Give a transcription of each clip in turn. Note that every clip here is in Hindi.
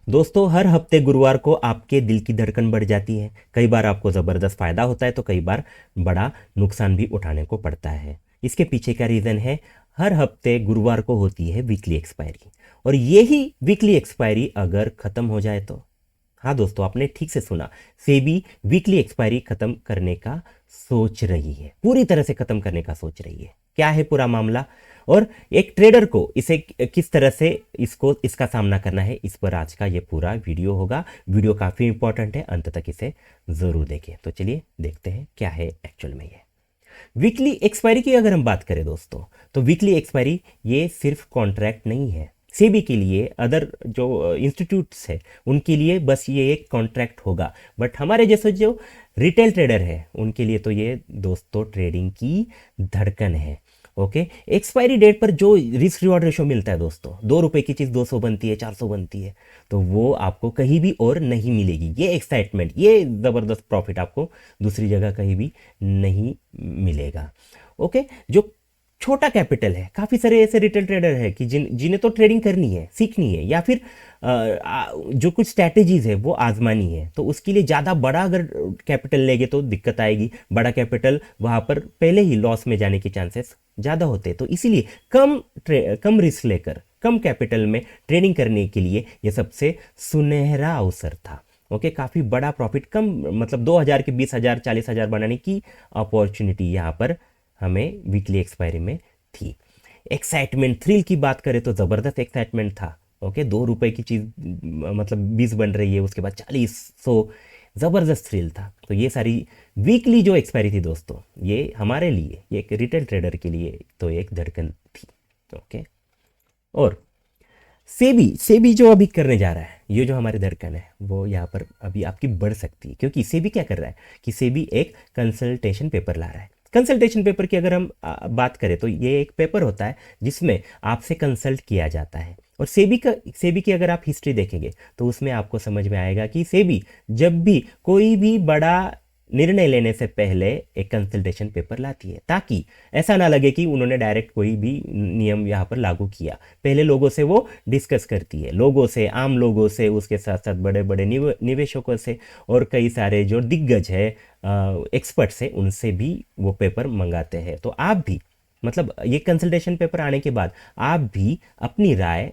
दोस्तों, हर हफ्ते गुरुवार को आपके दिल की धड़कन बढ़ जाती है। कई बार आपको ज़बरदस्त फ़ायदा होता है तो कई बार बड़ा नुकसान भी उठाने को पड़ता है। इसके पीछे का रीज़न है, हर हफ्ते गुरुवार को होती है वीकली एक्सपायरी। और यही वीकली एक्सपायरी अगर ख़त्म हो जाए तो, हाँ दोस्तों, आपने ठीक से सुना, सेबी वीकली एक्सपायरी ख़त्म करने का सोच रही है, पूरी तरह से ख़त्म करने का सोच रही है। क्या है पूरा मामला और एक ट्रेडर को इसे किस तरह से इसका सामना करना है, इस पर आज का ये पूरा वीडियो होगा। वीडियो काफ़ी इंपॉर्टेंट है, अंत तक इसे ज़रूर देखें। तो चलिए देखते हैं क्या है एक्चुअल में ये वीकली एक्सपायरी की। अगर हम बात करें दोस्तों, तो वीकली एक्सपायरी ये सिर्फ कॉन्ट्रैक्ट नहीं है। सेबी के लिए, अदर जो इंस्टीट्यूट्स है उनके लिए बस ये एक कॉन्ट्रैक्ट होगा, बट हमारे जैसे जो रिटेल ट्रेडर है उनके लिए तो ये दोस्तों ट्रेडिंग की धड़कन है। ओके, एक्सपायरी डेट पर जो रिस्क रिवॉर्ड रेशो मिलता है दोस्तों, 2 रुपए की चीज़ 200 बनती है, 400 बनती है, तो वो आपको कहीं भी और नहीं मिलेगी। ये एक्साइटमेंट, ये ज़बरदस्त प्रॉफिट आपको दूसरी जगह कहीं भी नहीं मिलेगा। ओके, जो छोटा कैपिटल है, काफ़ी सारे ऐसे रिटेल ट्रेडर है कि जिन्हें तो ट्रेडिंग करनी है, सीखनी है, या फिर जो कुछ स्ट्रैटेजीज है वो आजमानी है, तो उसके लिए ज़्यादा बड़ा अगर कैपिटल लेंगे तो दिक्कत आएगी। बड़ा कैपिटल वहाँ पर पहले ही लॉस में जाने के चांसेस ज़्यादा होते हैं, तो इसीलिए कम रिस्क लेकर कम कैपिटल में ट्रेडिंग करने के लिए ये सबसे सुनहरा अवसर था। ओके, काफ़ी बड़ा प्रॉफिट, कम मतलब 2,000 के 20,000 40,000 बनाने की अपॉर्चुनिटी यहाँ पर हमें वीकली एक्सपायरी में थी। एक्साइटमेंट, थ्रिल की बात करें तो ज़बरदस्त एक्साइटमेंट था। ओके, 2 रुपए की चीज़ मतलब 20 बन रही है, उसके बाद 40, 100, ज़बरदस्त थ्रिल था। तो ये सारी वीकली जो एक्सपायरी थी दोस्तों, ये हमारे लिए, ये एक रिटेल ट्रेडर के लिए तो एक धड़कन थी। ओके, और सेबी सेबी जो अभी करने जा रहा है, ये जो हमारी धड़कन है वो यहाँ पर अभी आपकी बढ़ सकती है, क्योंकि सेबी क्या कर रहा है कि सेबी एक कंसल्टेशन पेपर ला रहा है। कंसल्टेशन पेपर की अगर हम बात करें तो ये एक पेपर होता है जिसमें आपसे कंसल्ट किया जाता है। और सेबी की अगर आप हिस्ट्री देखेंगे तो उसमें आपको समझ में आएगा कि सेबी जब भी कोई भी बड़ा निर्णय लेने से पहले एक कंसल्टेशन पेपर लाती है, ताकि ऐसा ना लगे कि उन्होंने डायरेक्ट कोई भी नियम यहाँ पर लागू किया। पहले लोगों से वो डिस्कस करती है, लोगों से, आम लोगों से, उसके साथ साथ बड़े बड़े निवेशकों से, और कई सारे जो दिग्गज है, एक्सपर्ट्स है, उनसे भी वो पेपर मंगाते हैं। तो आप भी, मतलब ये कंसल्टेशन पेपर आने के बाद आप भी अपनी राय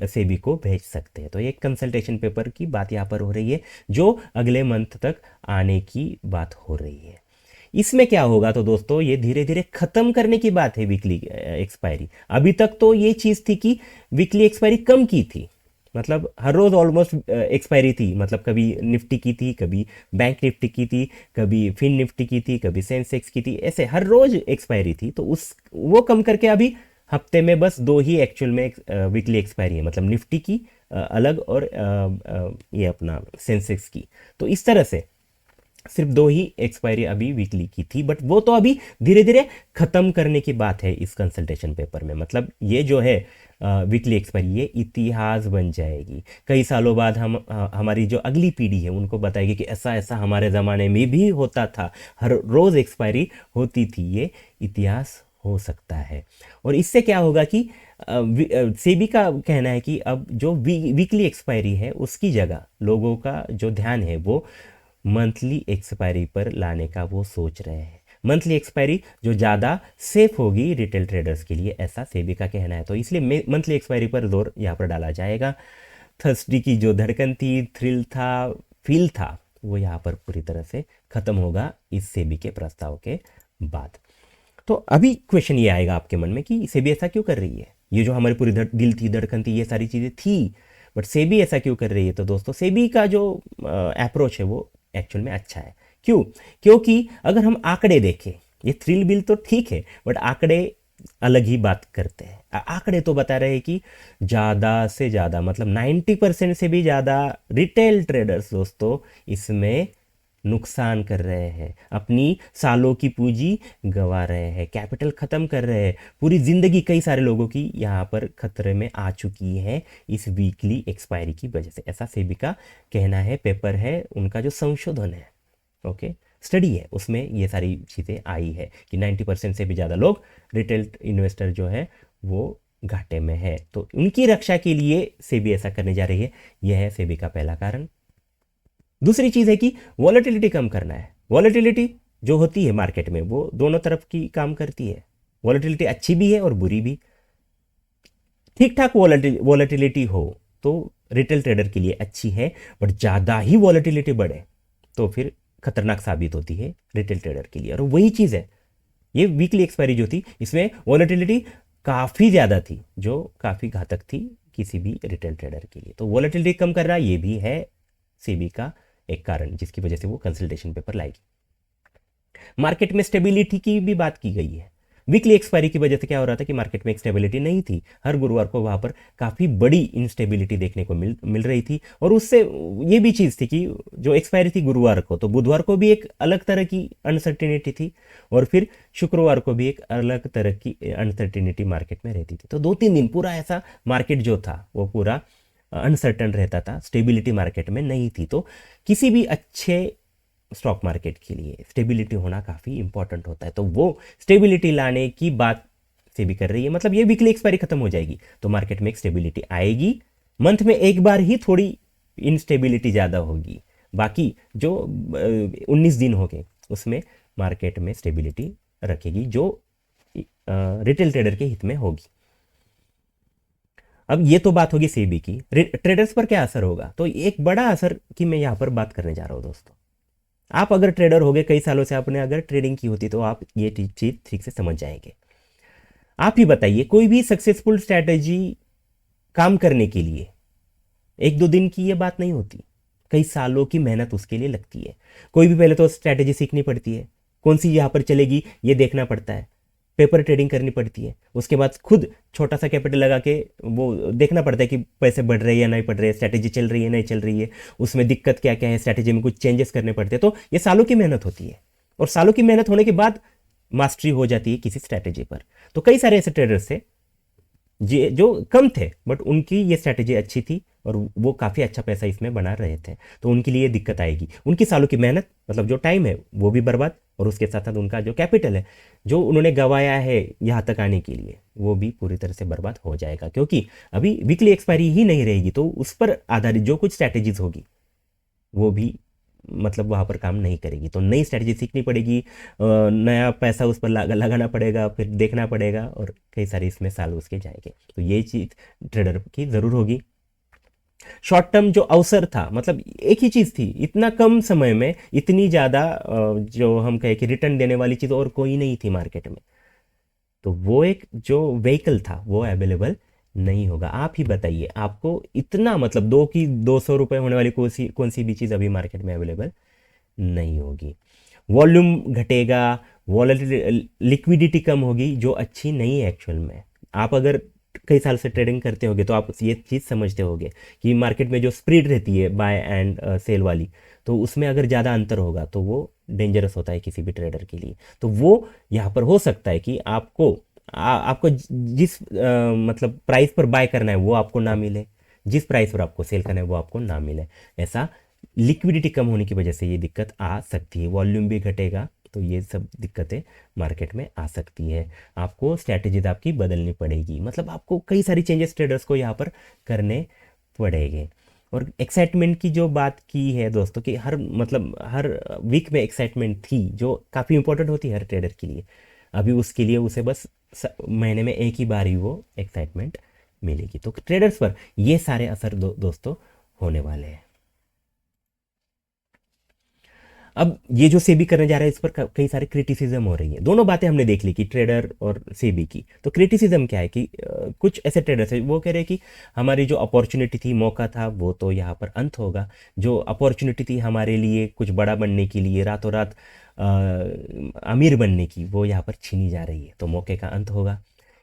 सेबी को भेज सकते हैं। तो ये कंसल्टेशन पेपर की बात यहाँ पर हो रही है, जो अगले मंथ तक आने की बात हो रही है। इसमें क्या होगा तो दोस्तों, ये धीरे धीरे खत्म करने की बात है वीकली एक्सपायरी। अभी तक तो ये चीज़ थी कि वीकली एक्सपायरी कम की थी, मतलब हर रोज़ ऑलमोस्ट एक्सपायरी थी। मतलब कभी निफ्टी की थी, कभी बैंक निफ्टी की थी, कभी फिन निफ्टी की थी, कभी सेंसेक्स की थी, ऐसे हर रोज़ एक्सपायरी थी। तो उस वो कम करके अभी हफ्ते में बस 2 ही एक्चुअल में वीकली एक्सपायरी है, मतलब निफ्टी की अलग, और ये अपना सेंसेक्स की। तो इस तरह से सिर्फ 2 ही एक्सपायरी अभी वीकली की थी, बट वो तो अभी धीरे धीरे खत्म करने की बात है इस कंसल्टेशन पेपर में। मतलब ये जो है वीकली एक्सपायरी, ये इतिहास बन जाएगी। कई सालों बाद हम हमारी जो अगली पीढ़ी है उनको बताएगी कि ऐसा ऐसा हमारे ज़माने में भी होता था, हर रोज़ एक्सपायरी होती थी। ये इतिहास हो सकता है। और इससे क्या होगा कि सेबी का कहना है कि अब जो वीकली एक्सपायरी है उसकी जगह लोगों का जो ध्यान है वो मंथली एक्सपायरी पर लाने का वो सोच रहे हैं। मंथली एक्सपायरी जो ज़्यादा सेफ होगी रिटेल ट्रेडर्स के लिए, ऐसा सेबी का कहना है। तो इसलिए मंथली एक्सपायरी पर जोर यहाँ पर डाला जाएगा। थर्सडे की जो धड़कन थी, थ्रिल था, फील था, वो यहाँ पर पूरी तरह से ख़त्म होगा इस सेबी के प्रस्ताव के बाद। तो अभी क्वेश्चन ये आएगा आपके मन में कि सेबी ऐसा क्यों कर रही है? ये जो हमारी पूरी दिल थी, धड़कन थी, ये सारी चीज़ें थी, बट सेबी ऐसा क्यों कर रही है? तो दोस्तों, सेबी का जो अप्रोच है वो एक्चुअल में अच्छा है। क्यों? क्योंकि अगर हम आंकड़े देखें, ये थ्रिल बिल तो ठीक है, बट आंकड़े अलग ही बात करते हैं। आंकड़े तो बता रहे हैं कि ज़्यादा से ज़्यादा, मतलब 90% से भी ज़्यादा रिटेल ट्रेडर्स दोस्तों इसमें नुकसान कर रहे हैं, अपनी सालों की पूंजी गंवा रहे हैं, कैपिटल ख़त्म कर रहे हैं, पूरी ज़िंदगी कई सारे लोगों की यहाँ पर खतरे में आ चुकी है इस वीकली एक्सपायरी की वजह से। ऐसा सेबी का कहना है, पेपर है उनका जो संशोधन है, ओके, स्टडी है, उसमें ये सारी चीज़ें आई है कि 90% से भी ज़्यादा लोग, रिटेल इन्वेस्टर जो है वो घाटे में है। तो उनकी रक्षा के लिए सेबी ऐसा करने जा रही है। यह है सेबी का पहला कारण। दूसरी चीज़ है कि वॉलेटिलिटी कम करना है। वॉलेटिलिटी जो होती है मार्केट में वो दोनों तरफ की काम करती है। वॉलेटिलिटी अच्छी भी है और बुरी भी। ठीक ठाक वॉलेटिलिटी हो तो रिटेल ट्रेडर के लिए अच्छी है, बट ज़्यादा ही वॉलेटिलिटी बढ़े तो फिर खतरनाक साबित होती है रिटेल ट्रेडर के लिए। और वही चीज़ है, ये वीकली एक्सपायरी जो थी इसमें वॉलेटिलिटी काफ़ी ज़्यादा थी, जो काफ़ी घातक थी किसी भी रिटेल ट्रेडर के लिए। तो वॉलेटिलिटी कम कर रहा ये भी है सेबी का एक कारण जिसकी वजह से वो कंसल्टेशन पेपर लाएगी। मार्केट में स्टेबिलिटी की भी बात की गई है। वीकली एक्सपायरी की वजह से क्या हो रहा था कि मार्केट में एक स्टेबिलिटी नहीं थी। हर गुरुवार को वहां पर काफ़ी बड़ी इनस्टेबिलिटी देखने को मिल रही थी। और उससे ये भी चीज़ थी कि जो एक्सपायरी थी गुरुवार को, तो बुधवार को भी एक अलग तरह की अनसर्टेनिटी थी और फिर शुक्रवार को भी एक अलग तरह की अनसर्टेनिटी मार्केट में रहती थी। तो 2-3 दिन पूरा ऐसा मार्केट जो था वो पूरा अनसर्टन रहता था, स्टेबिलिटी मार्केट में नहीं थी। तो किसी भी अच्छे स्टॉक मार्केट के लिए स्टेबिलिटी होना काफ़ी इंपॉर्टेंट होता है। तो वो स्टेबिलिटी लाने की बात सेबी कर रही है। मतलब ये वीकली एक्सपायरी खत्म हो जाएगी तो मार्केट में एक स्टेबिलिटी आएगी। मंथ में एक बार ही थोड़ी इनस्टेबिलिटी ज़्यादा होगी, बाकी जो 19 दिन हो गए उसमें मार्केट में स्टेबिलिटी रखेगी जो रिटेल ट्रेडर के हित में होगी। अब ये तो बात होगी सेबी की। ट्रेडर्स पर क्या असर होगा, तो एक बड़ा असर की मैं यहाँ पर बात करने जा रहा हूँ दोस्तों। आप अगर ट्रेडर हो गए, कई सालों से आपने अगर ट्रेडिंग की होती तो आप ये चीज़ ठीक से समझ जाएंगे। आप ही बताइए, कोई भी सक्सेसफुल स्ट्रैटेजी काम करने के लिए 1-2 दिन की ये बात नहीं होती, कई सालों की मेहनत उसके लिए लगती है। कोई भी पहले तो स्ट्रैटेजी सीखनी पड़ती है, कौन सी यहाँ पर चलेगी ये देखना पड़ता है, पेपर ट्रेडिंग करनी पड़ती है, उसके बाद खुद छोटा सा कैपिटल लगा के वो देखना पड़ता है कि पैसे बढ़ रहे हैं या नहीं बढ़ रहे हैं, स्ट्रैटेजी चल रही है नहीं चल रही है, उसमें दिक्कत क्या क्या है, स्ट्रैटेजी में कुछ चेंजेस करने पड़ते हैं। तो ये सालों की मेहनत होती है और सालों की मेहनत होने के बाद मास्टरी हो जाती है किसी स्ट्रैटेजी पर। तो कई सारे ऐसे ट्रेडर्स थे जो कम थे बट उनकी ये स्ट्रैटेजी अच्छी थी और वो काफ़ी अच्छा पैसा इसमें बना रहे थे। तो उनके लिए दिक्कत आएगी, उनकी सालों की मेहनत मतलब जो टाइम है वो भी बर्बाद, और उसके साथ साथ उनका जो कैपिटल है जो उन्होंने गंवाया है यहाँ तक आने के लिए वो भी पूरी तरह से बर्बाद हो जाएगा। क्योंकि अभी वीकली एक्सपायरी ही नहीं रहेगी तो उस पर आधारित जो कुछ स्ट्रैटेजीज होगी वो भी मतलब वहाँ पर काम नहीं करेगी। तो नई स्ट्रैटेजी सीखनी पड़ेगी, नया पैसा उस पर लगाना पड़ेगा, फिर देखना पड़ेगा और कई सारे इसमें साल उसके जाएंगे। तो ये चीज़ ट्रेडर की ज़रूर होगी। शॉर्ट टर्म जो अवसर था, मतलब एक ही चीज़ थी, इतना कम समय में इतनी ज़्यादा जो हम कहें कि रिटर्न देने वाली चीज़ और कोई नहीं थी मार्केट में, तो वो एक जो व्हीकल था वो अवेलेबल नहीं होगा। आप ही बताइए, आपको इतना मतलब 200 रुपये होने वाली कौन सी भी चीज़ अभी मार्केट में अवेलेबल नहीं होगी। वॉल्यूम घटेगा, लिक्विडिटी कम होगी जो अच्छी नहीं है एक्चुअल में। आप अगर कई साल से ट्रेडिंग करते होगे तो आप ये चीज़ समझते होगे कि मार्केट में जो स्प्रीड रहती है बाय एंड सेल वाली, तो उसमें अगर ज़्यादा अंतर होगा तो वो डेंजरस होता है किसी भी ट्रेडर के लिए। तो वो यहाँ पर हो सकता है कि आपको जिस मतलब प्राइस पर बाय करना है वो आपको ना मिले, जिस प्राइस पर आपको सेल करना है वो आपको ना मिले। ऐसा लिक्विडिटी कम होने की वजह से ये दिक्कत आ सकती है। वॉल्यूम भी घटेगा तो ये सब दिक्कतें मार्केट में आ सकती है। आपको स्ट्रैटेजीज आपकी बदलनी पड़ेगी, मतलब आपको कई सारी चेंजेस ट्रेडर्स को यहाँ पर करने पड़ेंगे। और एक्साइटमेंट की जो बात की है दोस्तों कि हर वीक में एक्साइटमेंट थी जो काफ़ी इंपॉर्टेंट होती है हर ट्रेडर के लिए। अभी उसके लिए उसे बस महीने में एक ही बार ही वो एक्साइटमेंट मिलेगी। तो ट्रेडर्स पर ये सारे असर दोस्तों होने वाले हैं। अब ये जो सेबी करने जा रहा है इस पर कई सारे क्रिटिसिज्म हो रही है। दोनों बातें हमने देख ली कि ट्रेडर और सेबी की। तो क्रिटिसिज्म क्या है कि कुछ ऐसे ट्रेडर्स हैं वो कह रहे हैं कि हमारी जो अपॉर्चुनिटी थी, मौका था, वो तो यहाँ पर अंत होगा। जो अपॉर्चुनिटी थी हमारे लिए कुछ बड़ा बनने के लिए, रातों रात अमीर बनने की, वो यहाँ पर छीनी जा रही है, तो मौके का अंत होगा।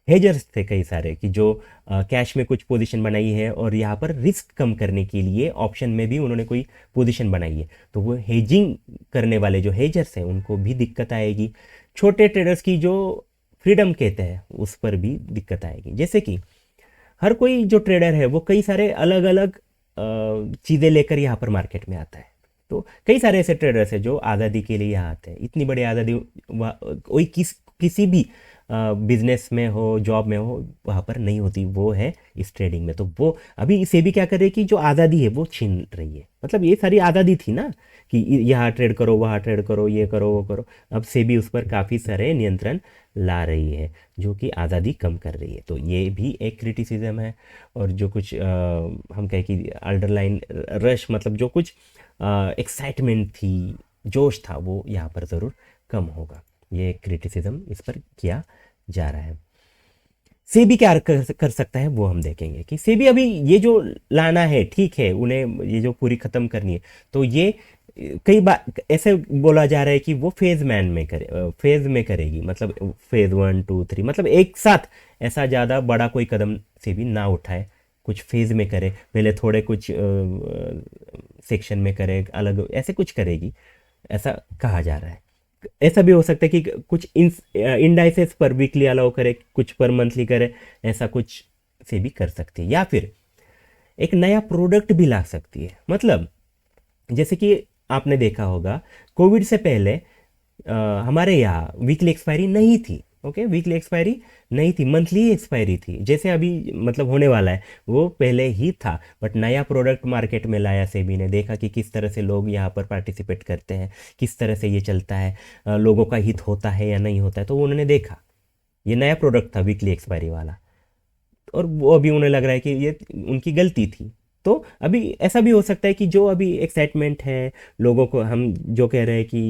हेजर्स थे कई सारे कि जो कैश में कुछ पोजीशन बनाई है और यहाँ पर रिस्क कम करने के लिए ऑप्शन में भी उन्होंने कोई पोजीशन बनाई है, तो वो हेजिंग करने वाले जो हेजर्स हैं उनको भी दिक्कत आएगी। छोटे ट्रेडर्स की जो फ्रीडम कहते हैं उस पर भी दिक्कत आएगी। जैसे कि हर कोई जो ट्रेडर है वो कई सारे अलग अलग चीज़ें लेकर यहाँ पर मार्केट में आता है। तो कई सारे ऐसे ट्रेडर्स हैं जो आज़ादी के लिए यहाँ आते हैं। इतनी बड़ी आज़ादी कोई किसी भी बिजनेस में हो, जॉब में हो, वहाँ पर नहीं होती, वो है इस ट्रेडिंग में। तो वो अभी सेबी क्या कर रही है कि जो आज़ादी है वो छीन रही है। मतलब ये सारी आज़ादी थी ना कि यहाँ ट्रेड करो, वहाँ ट्रेड करो, ये करो, वो करो। अब सेबी उस पर काफ़ी सारे नियंत्रण ला रही है, जो कि आज़ादी कम कर रही है। तो ये भी एक क्रिटिसिज्म है। और जो कुछ हम कहें कि अंडरलाइन रश, मतलब जो कुछ एक्साइटमेंट थी, जोश था, वो यहाँ पर ज़रूर कम होगा। ये क्रिटिसिज्म इस पर किया जा रहा है। सेबी क्या कर सकता है वो हम देखेंगे कि सेबी अभी ये जो लाना है, ठीक है, उन्हें ये जो पूरी ख़त्म करनी है, तो ये कई बार ऐसे बोला जा रहा है कि वो फेज में करेगी। मतलब फेज 1 2 3, मतलब एक साथ ऐसा ज़्यादा बड़ा कोई कदम सेबी ना उठाए, कुछ फेज में करे, पहले थोड़े कुछ सेक्शन में करे, अलग ऐसे कुछ करेगी, ऐसा कहा जा रहा है। ऐसा भी हो सकता है कि कुछ इंडाइसेस पर वीकली अलाउ करे, कुछ पर मंथली करे, ऐसा कुछ से भी कर सकती है। या फिर एक नया प्रोडक्ट भी ला सकती है। मतलब जैसे कि आपने देखा होगा कोविड से पहले हमारे यहाँ वीकली एक्सपायरी नहीं थी। ओके, वीकली एक्सपायरी नहीं थी, मंथली एक्सपायरी थी, जैसे अभी मतलब होने वाला है वो पहले ही था। बट नया प्रोडक्ट मार्केट में लाया सेबी ने, देखा कि किस तरह से लोग यहाँ पर पार्टिसिपेट करते हैं, किस तरह से ये चलता है, लोगों का हित होता है या नहीं होता है। तो उन्होंने देखा ये नया प्रोडक्ट था वीकली एक्सपायरी वाला, और वो अभी उन्हें लग रहा है कि ये उनकी गलती थी। तो अभी ऐसा भी हो सकता है कि जो अभी एक्साइटमेंट है, लोगों को हम जो कह रहे हैं कि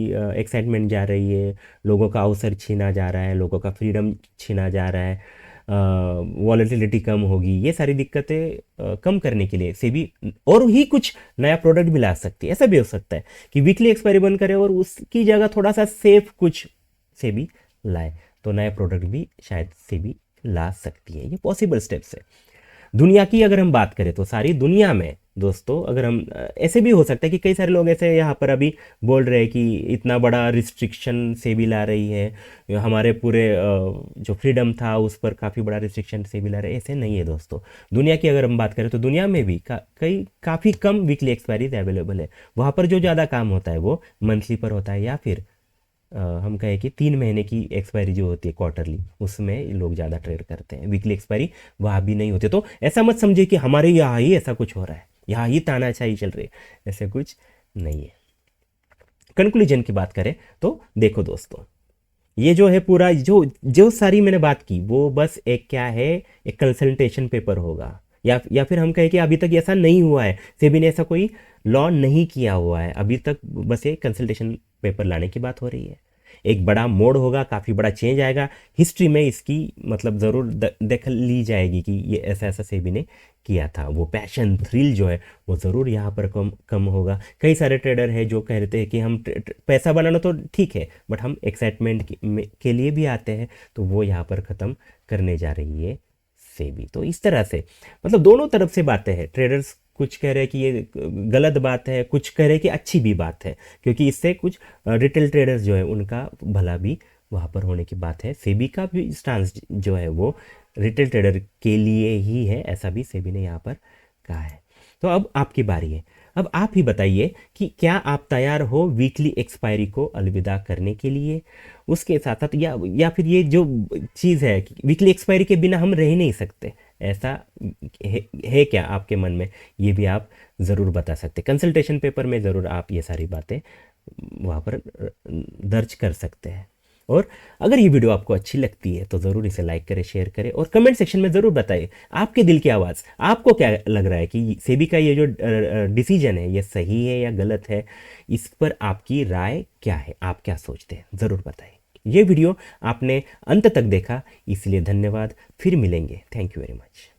एक्साइटमेंट जा रही है, लोगों का अवसर छीना जा रहा है, लोगों का फ्रीडम छीना जा रहा है, वॉलेटिलिटी कम होगी, ये सारी दिक्कतें कम करने के लिए सेबी और ही कुछ नया प्रोडक्ट भी ला सकती है। ऐसा भी हो सकता है कि वीकली एक्सपायरी बंद करे और उसकी जगह थोड़ा सा सेफ कुछ सेबी लाए, तो नया प्रोडक्ट भी शायद सेबी ला सकती है। ये पॉसिबल स्टेप्स है। दुनिया की अगर हम बात करें तो सारी दुनिया में दोस्तों, अगर हम ऐसे भी हो सकता है कि कई सारे लोग ऐसे यहाँ पर अभी बोल रहे हैं कि इतना बड़ा रिस्ट्रिक्शन से भी ला रही है, हमारे पूरे जो फ्रीडम था उस पर काफ़ी बड़ा रिस्ट्रिक्शन से भी ला रहे हैं। ऐसे नहीं है दोस्तों। दुनिया की अगर हम बात करें तो दुनिया में भी काफ़ी कम वीकली एक्सपायरीज अवेलेबल है। वहाँ पर जो ज़्यादा काम होता है वो मंथली पर होता है, या फिर हम कहें कि 3 महीने की एक्सपायरी जो होती है क्वार्टरली, उसमें लोग ज़्यादा ट्रेड करते हैं। वीकली एक्सपायरी वहाँ भी नहीं होती। तो ऐसा मत समझिए कि हमारे यहाँ ही ऐसा कुछ हो रहा है, यहाँ ही तानाशाही चल रही है, ऐसे कुछ नहीं है। कंक्लूजन की बात करें तो देखो दोस्तों, ये जो है पूरा जो जो सारी मैंने बात की वो बस एक क्या है, एक कंसल्टेशन पेपर होगा, या फिर हम कहें कि अभी तक ऐसा नहीं हुआ है, सेबी ने ऐसा कोई लॉ नहीं किया हुआ है अभी तक, बस एक कंसल्टेशन पेपर लाने की बात हो रही है। एक बड़ा मोड़ होगा, काफ़ी बड़ा चेंज आएगा हिस्ट्री में, इसकी मतलब ज़रूर देख ली जाएगी कि ये ऐसा ऐसा सेबी ने किया था। वो पैशन थ्रिल जो है वो ज़रूर यहाँ पर कम कम होगा। कई सारे ट्रेडर हैं जो कहते हैं कि हम पैसा बनाना तो ठीक है, बट हम एक्साइटमेंट के लिए भी आते हैं, तो वो यहाँ पर ख़त्म करने जा रही है सेबी। तो इस तरह से मतलब दोनों तरफ से बातें हैं। ट्रेडर्स कुछ कह रहे हैं कि ये गलत बात है, कुछ कह रहे हैं कि अच्छी भी बात है, क्योंकि इससे कुछ रिटेल ट्रेडर्स जो है उनका भला भी वहाँ पर होने की बात है। सेबी का भी स्टांस जो है वो रिटेल ट्रेडर के लिए ही है, ऐसा भी सेबी ने यहाँ पर कहा है। तो अब आपकी बारी है। अब आप ही बताइए कि क्या आप तैयार हो वीकली एक्सपायरी को अलविदा करने के लिए, उसके साथ साथ या फिर ये जो चीज़ है कि वीकली एक्सपायरी के बिना हम रह नहीं सकते, ऐसा है क्या आपके मन में, ये भी आप ज़रूर बता सकते। कंसल्टेशन पेपर में ज़रूर आप ये सारी बातें वहाँ पर दर्ज कर सकते हैं। और अगर ये वीडियो आपको अच्छी लगती है तो ज़रूर इसे लाइक करें, शेयर करें, और कमेंट सेक्शन में ज़रूर बताइए आपके दिल की आवाज़, आपको क्या लग रहा है कि सेबी का ये जो डिसीजन है ये सही है या गलत है। इस पर आपकी राय क्या है, आप क्या सोचते हैं, ज़रूर बताइए। ये वीडियो आपने अंत तक देखा इसलिए धन्यवाद। फिर मिलेंगे। Thank you very much.